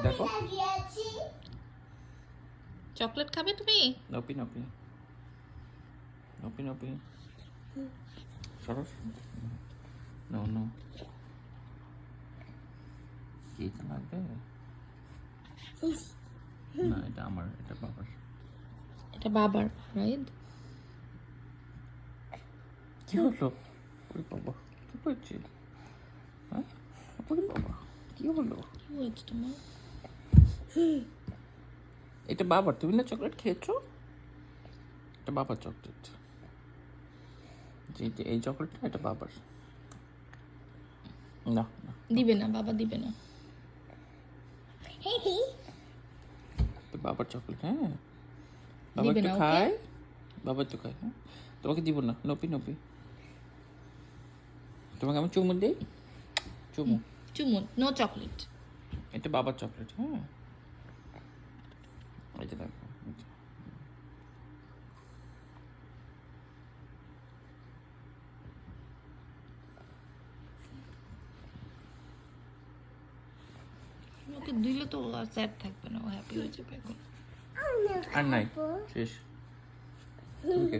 দেখো চকলেট খাবে তুমি? নপি নপি নপি নপি সরস নো নো কি লাগবে না এটা আমার এটা বাবার এটা বাবার, রাইট? কি হলো ওরে বাবা কি হয়েছে হ্যাঁ ওরে বাবা কি হলো কি হয়েছে তোমার? এটা বাবার তুমি না চকলেট খেয়েছো এটা বাবার চকলেট যে এই চকলেটটা এটা বাবার না না দিবে না, বাবা দিবে না। তো বাবার চকলেট হ্যাঁ বাবা দিবে একটু না, ওকে? খায় বাবা একটু খায় হ্যাঁ তোমাকে দিব না নপি নপি তোমাকে আমি চুমু দিই চুমু চুমুন, নো চকলেট। এটা বাবার চকলেট হ্যাঁ এই যে দেখো এই যে। ওকে দিলে তো ও আর স্যাড থাকবে না, ও হ্যাপি হয়ে যাবে এখন। আর নাই শেষ ওকে